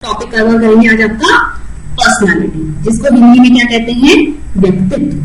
Topic cover करेंगे आज आपका पर्सनालिटी, जिसको हिंदी में क्या कहते हैं, व्यक्तित्व।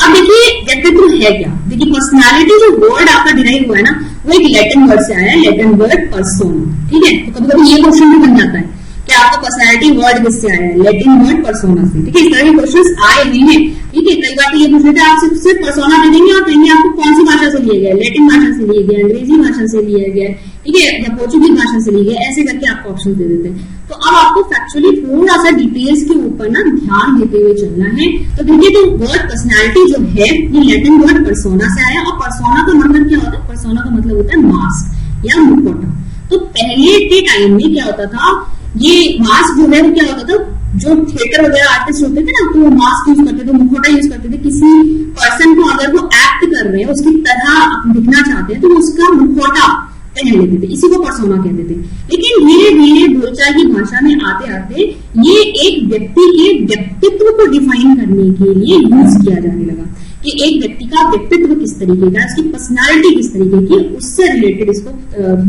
अब देखिए व्यक्तित्व है क्या। देखिए पर्सनालिटी जो वर्ड आपका डिराइव हुआ है ना, वो एक लैटिन वर्ड से आया है, लैटिन वर्ड पर्सोना। ठीक है, तो कभी कभी ये क्वेश्चन भी बन जाता है कि आपका पर्सनालिटी वर्ड किससे आया है, लैटिन वर्ड पर्सोना से। ठीक है, इस तरह के क्वेश्चन आए हुए हैं। ठीक है, कई बार ये पूछ लेते हैं आपसे सिर्फ पर्सोना दे देंगे और कहेंगे आपको कौन सी भाषा से लिया गया, लैटिन भाषा से लिया गया, अंग्रेजी भाषा से लिया गया, ठीक है, या पोर्चुगीज भाषा से लिया गया, ऐसे करके आपको ऑप्शन दे देते हैं। तो अब आपको फैक्चुअली थोड़ा सा डिटेल्स के ऊपर ना ध्यान देते हुए चलना है। तो देखिए, तो वर्ड पर्सनालिटी जो है ये लैटिन वर्ड पर्सोना से आया, और पर्सोना का मतलब क्या होता है, पर्सोना का मतलब होता है मास्क या मुखौटा। तो पहले के टाइम में क्या होता था, ये मास्क जो है वो क्या होता था, जो थिएटर वगैरह आर्टिस्ट होते थे ना, तो वो मास्क यूज करते थे, मुखौटा यूज करते थे। किसी पर्सन को अगर वो एक्ट कर रहे हैं, उसकी तरह दिखना चाहते हैं, तो उसका मुखौटा पहन लेते थे, इसी को पर्सोना कहते थे। लेकिन धीरे धीरे बोलचाल की भाषा में आते आते ये एक व्यक्ति के व्यक्तित्व को डिफाइन करने के लिए यूज किया जाने लगा कि एक व्यक्ति का व्यक्तित्व किस तरीके का, उसकी पर्सनालिटी किस तरीके की, उससे रिलेटेड इसको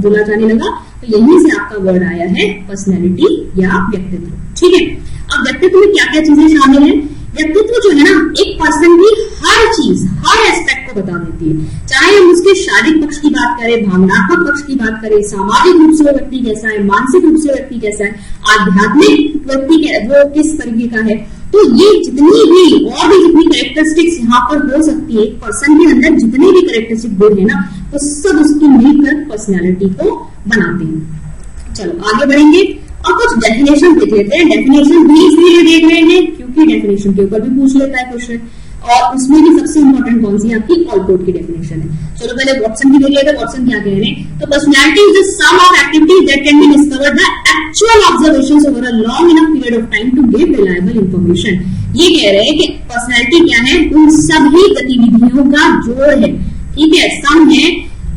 बोला जाने लगा। तो यहीं से आपका वर्ड आया है पर्सनालिटी या व्यक्तित्व। ठीक है, अब व्यक्तित्व में क्या क्या चीजें शामिल है। व्यक्तित्व जो है ना, एक पर्सन की हर चीज, हर एस्पेक्ट को बता देती है। चाहे हम उसके शारीरिक पक्ष की बात करें, भावनात्मक पक्ष की बात करें, सामाजिक रूप से वो व्यक्ति कैसा है, मानसिक रूप से व्यक्ति कैसा है, आध्यात्मिक व्यक्ति वो किस तरीके का है। तो ये जितनी भी और भी जितनी कैरेक्टरिस्टिक्स यहाँ पर हो सकती है, पर्सन के अंदर जितने भी कैरेक्टरिस्टिक गुण है ना, वो सब उसकी मिलकर पर्सनैलिटी को बनाते हैं। चलो आगे बढ़ेंगे और कुछ डेफिनेशन देख लेते हैं। डेफिनेशन भी इसलिए देख रहे हैं क्योंकि डेफिनेशन के ऊपर भी पूछ लेता है क्वेश्चन, और उसमें भी सबसे इंपॉर्टेंट कौन सी आपकी ऑलपोर्ट की डेफिनेशन है। चलो पहले वॉटसन की देख लेते हैं। वॉटसन क्या कह रहे हैं, तो personality is the sum of activities that can be discovered by actual observations over a long enough period of time to give reliable information. ये कह रहे हैं कि पर्सनैलिटी क्या है, उन सभी गतिविधियों का जोड़ है। ठीक है, सम है।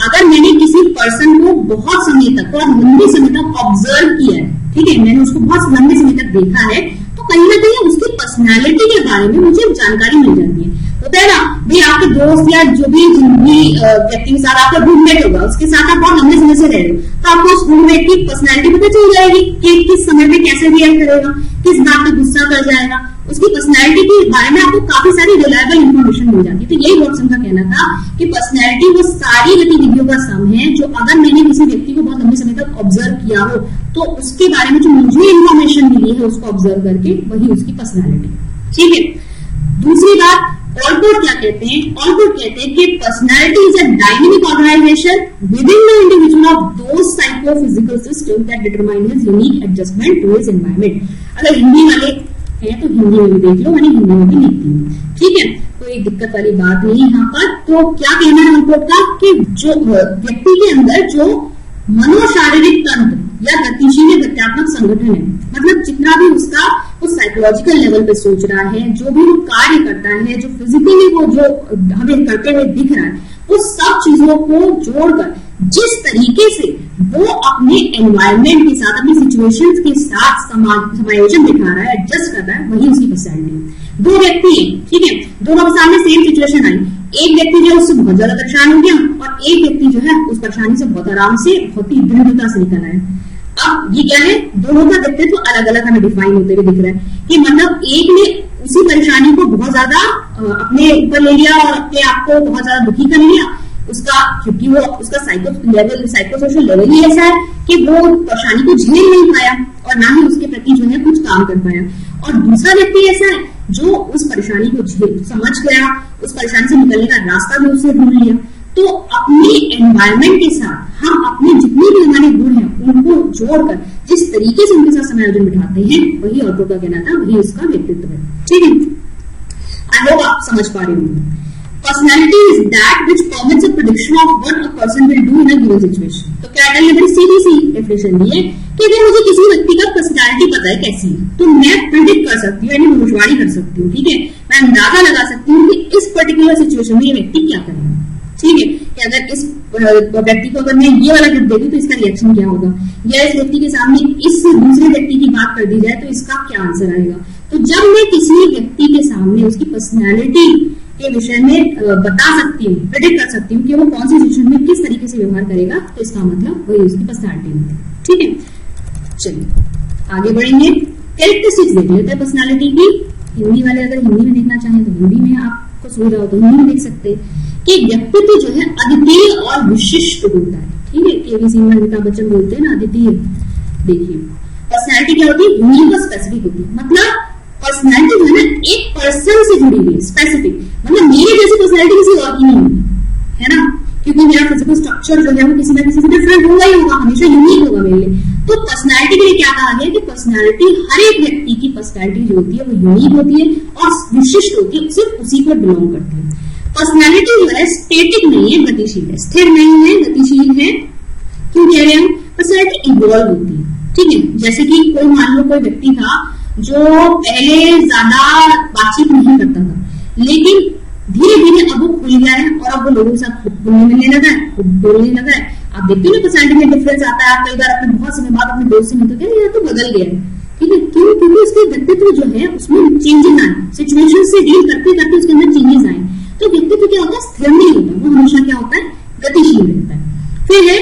अगर मैंने किसी पर्सन को बहुत समय तक, बहुत लंबे समय तक ऑब्जर्व किया है, ठीक है, मैंने उसको बहुत लंबे समय तक देखा है, तो कहीं ना कहीं उसकी पर्सनालिटी के बारे में मुझे जानकारी मिल जाती है। होता है ना भाई, आपके दोस्त या जो भी व्यक्ति के साथ आपका रूममेट होगा, उसके साथ आप बहुत लंबे समय से रह रहे हो, तो आपको उस रूममेट की पर्सनालिटी पता चल जाएगी कि किस समय में कैसे रिएक्ट करेगा, किस बात पे गुस्सा कर जाएगा। उसकी पर्सनैलिटी के बारे में आपको काफी सारी रिलायबल इंफॉर्मेशन मिल जाती है। तो यही वॉटसन का कहना था कि पर्सनैलिटी वो सारी गतिविधियों का सम है जो अगर मैंने किसी व्यक्ति को बहुत लंबे समय तक ऑब्जर्व किया हो, तो उसके बारे में जो मुझे इंफॉर्मेशन मिली है उसको ऑब्जर्व करके, वही उसकी पर्सनैलिटी। ठीक है, दूसरी बात ऑलपोर्ट क्या कहते हैं। ऑलपोर्ट कहते हैं कि personality is a dynamic organization within the individual of those psychophysical system that determine his unique adjustment to his environment. अगर हिंदी वाले हैं तो हिंदी में भी देख लो, मैंने हिंदी में भी लिखती हूँ। ठीक है, कोई दिक्कत वाली बात नहीं है यहाँ पर। तो क्या कहना है ऑलपोर्ट का कि जो व्यक्ति के अंदर जो मनोशारीरिक तंत्र या गतिशील गत्यात्मक संगठन है, मतलब जितना भी उसका वो साइकोलॉजिकल लेवल पे सोच रहा है, जो भी वो कार्य करता है, जो फिजिकली वो जो हमें करते हुए दिख रहा है, वो सब चीजों को जोड़कर जिस तरीके से वो अपने एनवायरनमेंट के साथ, अपनी सिचुएशंस के साथ समायोजन दिखा रहा है, एडजस्ट कर रहा है, वही उसकी पर्सनैलिटी है। दो व्यक्ति है, ठीक है, दोनों के सामने सेम सिचुएशन आई, एक व्यक्ति जो है उससे बहुत ज्यादा परेशान हो गया और एक व्यक्ति जो है उस परेशानी से बहुत आराम से, बहुत ही दृढ़ता से निकल आया। अब ये क्या है, दोनों का व्यक्तित्व अलग अलग हमें डिफाइन होते हुए दिख रहा है कि मतलब एक ने उसी परेशानी को बहुत ज्यादा अपने ऊपर ले लिया और अपने आप को बहुत ज्यादा दुखी कर लिया उसका, क्योंकि वो उसका साइकोसोशल लेवल ही ऐसा है कि वो परेशानी को झेल नहीं पाया और ना ही उसके प्रति जो है कुछ काम कर पाया। और दूसरा व्यक्ति ऐसा है जो उस परेशानी को समझ गया, उस परेशानी से निकलने का रास्ता भी उससे ढूंढ लिया। तो अपने एनवायरनमेंट के साथ हम अपने जितने भी हमारे गुण हैं उनको जोड़कर जिस तरीके से उनके साथ समायोजन बिठाते हैं, वही ऑलपोर्ट का कहना था, वही उसका व्यक्तित्व है। ठीक है, आई होप आप समझ पा रहे होंगे। Personality is that which permits a prediction of what a person will do in a given situation. तो कैटल ने बड़ी सीधी सी डेफिनेशन दी है कि अगर मुझे किसी व्यक्ति का पर्सनैलिटी पता है कैसी है, तो मैं प्रिडिक्ट कर सकती हूँ, यानी भविष्यवाणी कर सकती हूँ। ठीक है, मैं अंदाजा लगा सकती हूँ कि इस पर्टिकुलर सिचुएशन में ये व्यक्ति क्या करेगा। ठीक है, कि अगर इस व्यक्ति को अगर मैं ये वाला गिफ्ट दे दूं तो इसका रिएक्शन क्या होगा, या इस व्यक्ति के सामने इस दूसरे व्यक्ति की बात कर दी जाए तो इसका क्या आंसर आएगा। तो जब मैं किसी व्यक्ति के सामने उसकी पर्सनैलिटी के विषय में बता सकती हूँ, प्रेडिक्ट कर सकती हूँ कि वो कौन सी सिचुएशन में किस तरीके से व्यवहार करेगा, तो इसका मतलब वही उसकी पर्सनैलिटी है। ठीक है, चलिए आगे बढ़ेंगे, कैरेक्टरिस्टिक्स देख लेते हैं पर्सनालिटी की। हिंदी वाले अगर हिंदी में देखना चाहें तो हिंदी में, आपको सुविधा हो तो हिंदी में देख सकते हैं कि व्यक्तित्व जो है अद्वितीय और विशिष्ट होता है। ठीक है, केबीसी में अमिताभ बच्चन बोलते हैं ना अद्वितीय। देखिए पर्सनैलिटी क्या होती है, यूनिक और स्पेसिफिक होती है। मतलब पर्सनैलिटी जो है ना एक पर्सन से जुड़ी हुई है, स्पेसिफिक, मतलब मेरी जैसी पर्सनैलिटी किसी और की नहीं होगी, है ना, क्योंकि मेरा फिजिकल स्ट्रक्चर जो है वो किसी ना किसी से डिफरेंट होगा ही होगा, हमेशा यूनिक होगा मेरे लिए। तो पर्सनैलिटी के लिए क्या कहा गया कि पर्सनैलिटी, हर एक व्यक्ति की पर्सनैलिटी जो होती है वो यूनिक होती है और विशिष्ट होती है, सिर्फ उसी को बिलोंग करती है। पर्सनैलिटी जो है स्टेटिक नहीं है, गतिशील है, स्थिर नहीं है, गतिशील है। क्यों कह रहे हैं, पर्सनैलिटी इवॉल्व होती है। ठीक है, जैसे कि कोई मान लो कोई व्यक्ति था जो पहले ज्यादा बातचीत नहीं करता था, लेकिन धीरे धीरे अब वो खुल गया है और अब वो लोगों के साथ घुलने मिलने लगा है, बोलने लगा है। आप देखते हो ना पर्सनैलिटी में डिफरेंस आता है। आप कई बार अपने बहुत समय बाद अपने दोस्त से मिलते हैं, ये तो बदल गया है। ठीक है, क्यों, क्योंकि उसके व्यक्तित्व जो है उसमें चेंजेस आए, सिचुएशन से डील करते करते उसके अंदर चेंजेस आए। तो व्यक्तित्व क्या होता है, स्थिर नहीं होता, वो हमेशा क्या होता है, गतिशील रहता है। फिर है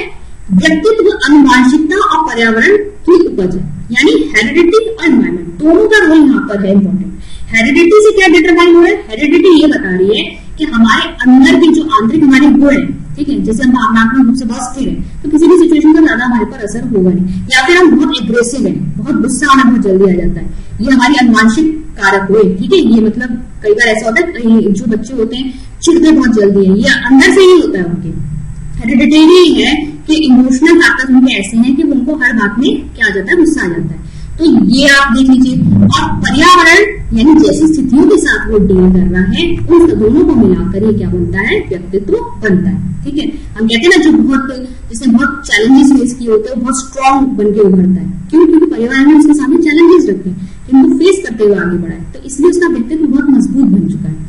व्यक्तित्व अनुवांशिकता और पर्यावरण की उपज है, यानी हेरिडिटी और एनवायरमेंट दोनों का रोल यहाँ पर है इंपॉर्टेंट। हेरिडिटी से क्या डिटरमाइन हो रहा है, हेरिडिटी ये बता रही है कि हमारे अंदर के जो आंतरिक हमारे गुण है, ठीक है, जैसे हम भावनात्मक रूप से बहुत स्थिर है तो किसी भी सिचुएशन का ज्यादा हमारे पर असर होगा नहीं, या फिर हम बहुत एग्रेसिव है, बहुत गुस्सा आना बहुत जल्दी आ जाता है, ये हमारी अनुवांशिक कारक हुए। ठीक है, ये मतलब कई बार ऐसा होता है जो बच्चे होते हैं चिढ़ते बहुत जल्दी है, ये अंदर से ही होता है उनके। हेरिडिटरी है कि इमोशनल ताकत उनके ऐसे हैं कि उनको हर बात में क्या आ जाता है, गुस्सा आ जाता है। तो ये आप देख लीजिए। और पर्यावरण यानी जैसी स्थितियों के साथ वो डील कर रहा है, उन दोनों को मिलाकर ये क्या बनता है, व्यक्तित्व बनता है। ठीक है, हम कहते हैं ना जो बहुत जिसने बहुत चैलेंजेस फेस किए होते हैं वो बहुत स्ट्रांग बन के उभरता है। क्यों, क्योंकि पर्यावरण ने उसके सामने चैलेंजेस रखे, जिनको फेस करते हुए आगे बढ़ा है, तो इसलिए उसका व्यक्तित्व बहुत मजबूत बन चुका है।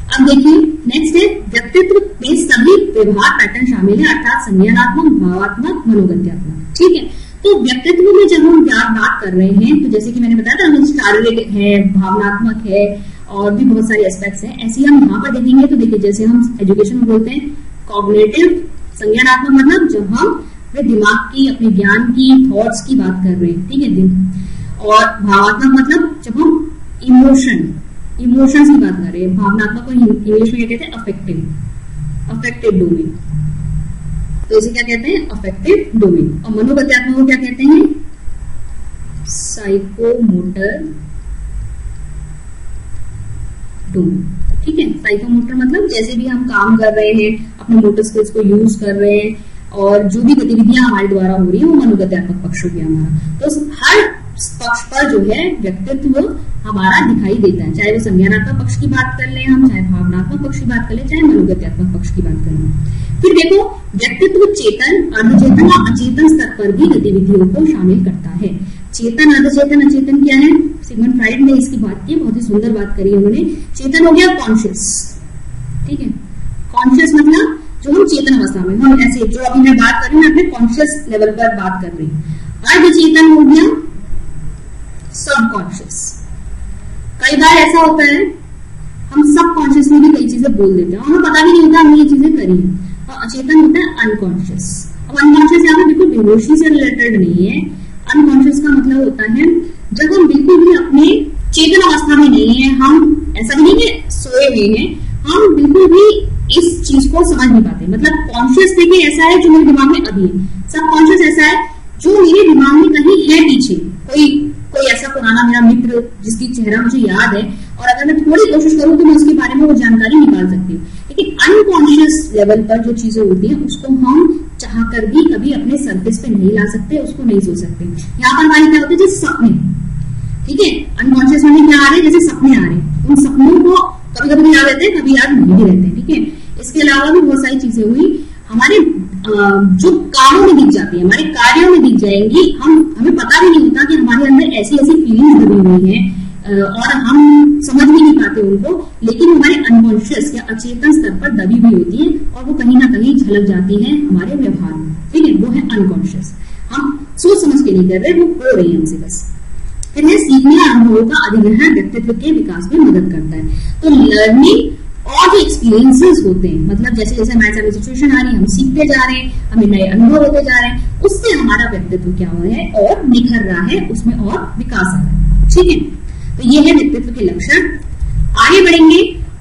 अब देखिए नेक्स्ट है, व्यक्तित्व में सभी व्यवहार पैटर्न शामिल है, अर्थात संज्ञानात्मक, भावात्मक, मनोगत्यात्मक। ठीक है, तो व्यक्तित्व में जब हम बात कर रहे हैं तो जैसे कि मैंने बताया था, शारीरिक है, भावनात्मक है और भी बहुत सारे एस्पेक्ट्स हैं। ऐसे हम यहाँ पर देखेंगे तो देखिए जैसे हम एजुकेशन में बोलते हैं कॉग्निटिव, संज्ञानात्मक मतलब जब हम अपने दिमाग की, अपने ज्ञान की, थॉट्स की बात कर रहे हैं। ठीक है, और भावात्मक मतलब जब हम इमोशंस की बात कर रहे हैं। भावनात्मक को इंग्लिश में क्या कहते हैं, अफेक्टिव डोमेन। तो इसे क्या कहते हैं, अफेक्टिव डोमेन। और मनोगत्यात्मक को क्या कहते हैं, साइकोमोटर डोमेन। ठीक है, साइकोमोटर मतलब जैसे भी हम काम कर रहे हैं, अपने मोटर स्किल्स को यूज कर रहे हैं और जो भी गतिविधियां हमारे द्वारा हो रही है वो मनोगत्यात्मक पक्ष हो गया हमारा। तो हर पक्ष पर जो है व्यक्तित्व हमारा दिखाई देता है, चाहे वो संज्ञानात्मक पक्ष की बात कर ले हम, चाहे भावनात्मक पक्ष की बात कर ले, चाहे मनोगत्यात्मक पक्ष की बात कर ले। फिर देखो व्यक्तित्व चेतन, अर्धचेतन और अचेतन स्तर पर भी गतिविधियों को शामिल करता है। चेतन, अर्धचेतन, अचेतन क्या है, सिगमंड फ्राइड ने इसकी बात की, बहुत ही सुंदर बात करी उन्होंने। चेतन हो गया कॉन्शियस। ठीक है, कॉन्शियस मतलब जो हम चेतन अवस्था में, हम ऐसे जो अभी मैं बात कर रही हूँ अपने कॉन्शियस लेवल पर बात कर रही हूँ। अर्धचेतन हो गया सबकॉन्शियस। कई बार ऐसा होता है हम सबकॉन्शियस में भी कई चीजें बोल देते हैं और हमें पता भी नहीं होता हमने ये चीजें करी है। और अचेतन होता है अनकॉन्शियस। अब अनकॉन्शियस यहाँ पे बिल्कुल बेहोशी से रिलेटेड नहीं है। अनकॉन्शियस का मतलब होता है जब हम बिल्कुल भी अपने चेतन अवस्था में नहीं है, हम ऐसा भी नहीं है सोए हुए हैं, हम बिल्कुल भी इस चीज को समझ नहीं पाते। मतलब कॉन्शियस देखिए ऐसा है जो मेरे दिमाग में अभी है, सबकॉन्शियस ऐसा है जो मेरे दिमाग में कहीं है पीछे, कोई ऐसा पुराना मेरा मित्र जिसकी चेहरा मुझे याद है और अगर मैं थोड़ी कोशिश करूं तो मैं उसके बारे में वो जानकारी निकाल सकती हूँ। लेकिन अनकॉन्शियस लेवल पर जो चीजें होती हैं उसको हम चाहकर भी कभी अपने सरफेस पे नहीं ला सकते, उसको नहीं सोच सकते। यहाँ पर हमारे क्या होते हैं, जैसे सपने। ठीक है, अनकॉन्शियस में क्या आ रहे हैं, जैसे सपने आ रहे हैं, उन सपनों को कभी कभी याद रहते हैं, कभी याद नहीं भी रहते। ठीक है, इसके अलावा भी बहुत सारी चीजें हुई हमारे जो कामों में दिख जाती है, हमारे कार्यों में दिख जाएंगी। हमें पता भी नहीं होता कि हमारे अंदर ऐसी ऐसी फीलिंग्स दबी हुई हैं और हम समझ भी नहीं पाते उनको, लेकिन हमारे अनकॉन्शियस या अचेतन स्तर पर दबी हुई होती है और वो कहीं ना कहीं झलक जाती है हमारे व्यवहार में। ठीक है, वो है अनकॉन्शियस। हम सोच समझ के नहीं कर रहे, वो हो रही है हमसे बस। फिर है सीखने अनुभवों का अधिग्रहण व्यक्तित्व के विकास में मदद करता है। तो लर्निंग और जो एक्सपीरियंसेस होते हैं, मतलब जैसे जैसे हमारे सामने सिचुएशन आ रही है, हम सीखते जा रहे हैं, हमें नए अनुभव होते जा रहे हैं, उससे हमारा व्यक्तित्व क्या हो रहा है और निखर रहा है, उसमें और विकास आ रहा है। ठीक है, तो ये है व्यक्तित्व के लक्षण। आगे बढ़ेंगे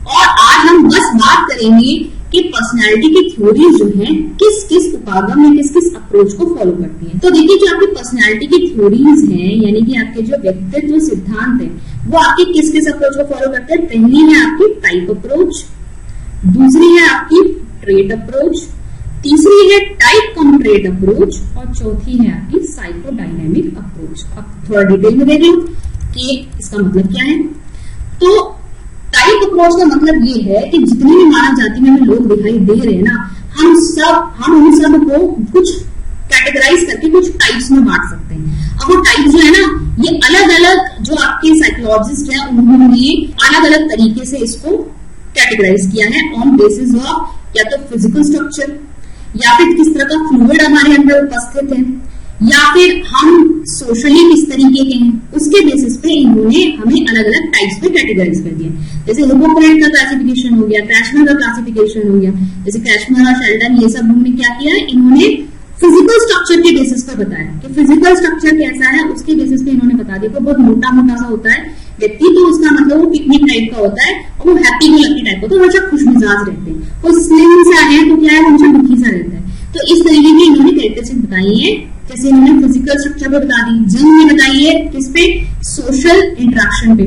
और आज हम बस बात करेंगे कि पर्सनालिटी की थ्योरीज जो है किस किस उपागम या किस किस अप्रोच को फॉलो करती है। तो देखिए, जो आपकी पर्सनालिटी की थ्योरीज हैं, यानी कि आपके जो व्यक्तित्व सिद्धांत है, वो आपके किस किस अप्रोच को फॉलो करते हैं। पहली है आपकी टाइप अप्रोच, दूसरी है आपकी ट्रेट अप्रोच, तीसरी है टाइप कम ट्रेट अप्रोच, और चौथी है आपकी साइकोडायनेमिक अप्रोच। अब थोड़ा डिटेल में देख लो कि इसका मतलब क्या है। तो टाइप अप्रोच का मतलब ये है कि जितनी भी मानव जाति में हमें लोग दिखाई दे रहे हैं ना, हम उन सब को कुछ कैटेगराइज करके कुछ टाइप्स में बांट सकते हैं। अब वो टाइप्स जो है ना, ये अलग अलग जो आपके साइकोलॉजिस्ट हैं उन्होंने अलग अलग तरीके से इसको कैटेगराइज किया है ऑन बेसिस ऑफ या तो फिजिकल स्ट्रक्चर, या फिर किस तरह का फ्लूइड हमारे अंदर उपस्थित है, या फिर हम सोशली किस तरीके के हैं, उसके बेसिस पे इन्होंने हमें अलग अलग टाइप्स में कैटेगराइज कर दिया। जैसे हिप्पोक्रेट का क्लासिफिकेशन हो गया, क्रैशमर का क्लासिफिकेशन हो गया। जैसे क्रैशमर और शेल्टन, ये सब उन्होंने क्या किया है, इन्होंने फिजिकल स्ट्रक्चर के बेसिस पे बताया कि फिजिकल स्ट्रक्चर कैसा है, उसके बेसिस पे इन्होंने बता दिया। बहुत मोटा मोटा सा होता है व्यक्ति, तो उसका मतलब वो पिकनिक टाइप का होता है और वो हैप्पी गो लकी टाइप होता है, हमेशा खुश मिजाज रहते हैं। वो स्लिम सा है तो क्या है, हमेशा दुखी सा रहता है। तो इस तरीके की इन्होंने कैरेक्टरिस्टिक बताई है। जैसे इन्होंने फिजिकल स्ट्रक्चर पे बता दी, जिम में बताई है, किस पे, सोशल इंटरेक्शन पे।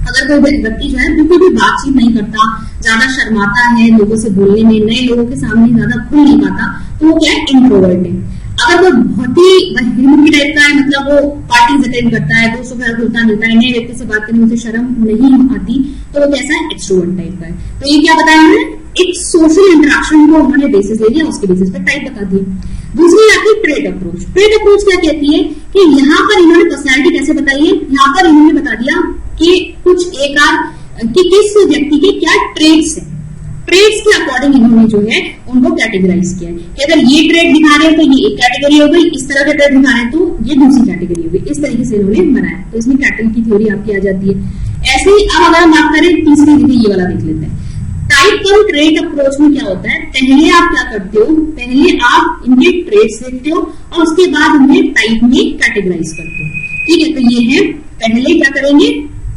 अगर कोई व्यक्ति जो है बिल्कुल भी बातचीत नहीं करता, ज्यादा शर्माता है लोगों से बोलने में, नए लोगों के सामने ज्यादा खुल नहीं पाता, तो वो क्या है, इंट्रोवर्ट है। अगर वो बहुत ही हिम्मती टाइप का है, मतलब वो पार्टीज अटेंड करता है, दोस्तों के साथ घुलता मिलता है, नए व्यक्ति से बात करने में उसे शर्म नहीं आती, तो वो कैसा है, एक्सट्रोवर्ट टाइप का है। तो ये क्या बताया उन्होंने, एक सोशल इंटरेक्शन को उन्होंने बेसिस ले लिया, उसके बेसिस पे टाइप बता दी। दूसरी आती ट्रेट अप्रोच। ट्रेट अप्रोच क्या कहती है कि यहाँ पर इन्होंने पर्सनैलिटी कैसे बताई है, यहाँ पर इन्होंने बता दिया कि कुछ एक कि किस व्यक्ति के क्या ट्रेट्स है, ट्रेट्स के अकॉर्डिंग इन्होंने जो है उनको कैटेगराइज किया है कि अगर ये ट्रेट दिखा रहे हैं तो ये एक कैटेगरी हो गई, इस तरह के ट्रेट दिखा रहे हैं तो ये दूसरी कैटेगरी हो गई। इस तरीके से इन्होंने बनाया, तो इसमें कैटल की थ्योरी आपकी आ जाती है। ऐसे ही अब अगर हम बात करें तीसरी, देखिए ये वाला देख लेते हैं। टाइप कम ट्रेट अप्रोच में क्या होता है, पहले आप क्या करते हो, पहले आप इनके ट्रेट्स देखते हो और उसके बाद उन्हें टाइप में कैटेगराइज करते हो। ठीक है, तो ये है, पहले क्या करेंगे,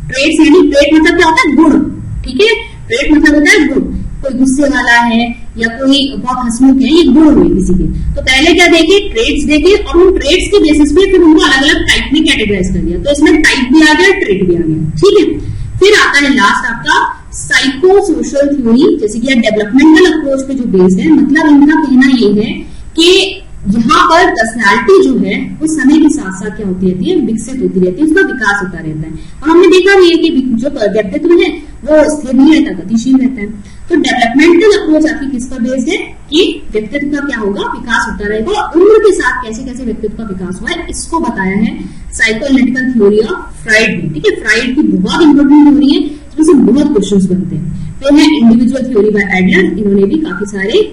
ट्रेट्स, यानी ट्रेट मतलब क्या होता है, गुण। ठीक है, ट्रेट मतलब होता है गुण। कोई गुस्से वाला है या कोई बहुत हंसमुख है, ये गुण हुए किसी के। तो पहले क्या देखे, ट्रेट्स देखे और उन ट्रेट्स के बेसिस पे फिर उनको अलग अलग टाइप में कैटेगराइज कर दिया। तो इसमें टाइप भी आ गया, ट्रेट भी आ गया। ठीक है, फिर आता है लास्ट आपका साइको सोशल थ्योरी, जैसे कि डेवलपमेंटल अप्रोच पे जो बेस्ड है। मतलब इनका कहना ये है कि यहाँ पर पर्सनैलिटी जो है वो समय के साथ साथ क्या होती रहती है, विकसित होती रहती है, उसका विकास होता रहता है। और हमने देखा भी है कि जो व्यक्तित्व है वो स्थिर नहीं रहता, गतिशील रहता है। तो डेवलपमेंटल अप्रोच आपकी किस पर बेस्ड है कि व्यक्तित्व का क्या होगा, विकास होता रहेगा। उम्र के साथ कैसे कैसे व्यक्तित्व का विकास हुआ है, इसको बताया है साइकोएनालिटिकल थ्योरी ऑफ फ्राइड में। ठीक है, फ्राइड की बहुत इंपोर्टेंट थ्योरी है, इसमें से बहुत क्वेश्चंस बनते हैं। फिर है इंडिविजुअल थ्योरी बाय एडलर, इन्होंने भी काफी सारे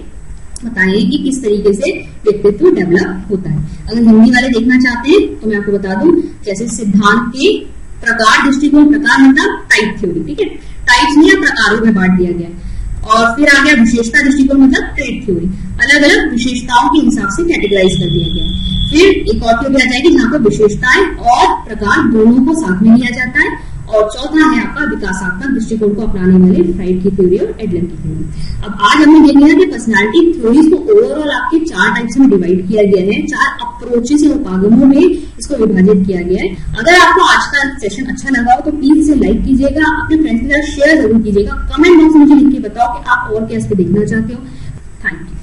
बताए कि किस तरीके से व्यक्तित्व डेवलप होता है। अगर हिंदी वाले देखना चाहते हैं तो मैं आपको बता दूं, जैसे सिद्धांत के प्रकार दृष्टिकोण, प्रकार मतलब टाइप थ्योरी। ठीक है, टाइप्स में या प्रकारों में बांट दिया गया। और फिर आ गया विशेषता दृष्टिकोण मतलब ट्रेट थ्योरी, अलग अलग विशेषताओं के हिसाब से कैटेगराइज कर दिया गया। फिर एक और थ्योरी आ जाएगी जहां पर विशेषताएं और प्रकार दोनों को साथ में लिया जाता है। और चौथा है आपका विकासात्मक दृष्टिकोण को अपनाने वाले फ्राइड की थ्योरी और एडलर की थ्योरी। अब आज हमने देख लिया कि पर्सनालिटी थ्योरीज को ओवरऑल आपके 4 टाइप्स में डिवाइड किया गया है, 4 अप्रोचेस या उपागमों में इसको विभाजित किया गया है। अगर आपको आज का सेशन अच्छा लगा हो तो प्लीज इसे लाइक कीजिएगा, अपने फ्रेंड्स के साथ शेयर जरूर कीजिएगा। कमेंट बॉक्स में मुझे लिख के बताओ कि आप और क्या इस पे देखना चाहते हो। Thank you.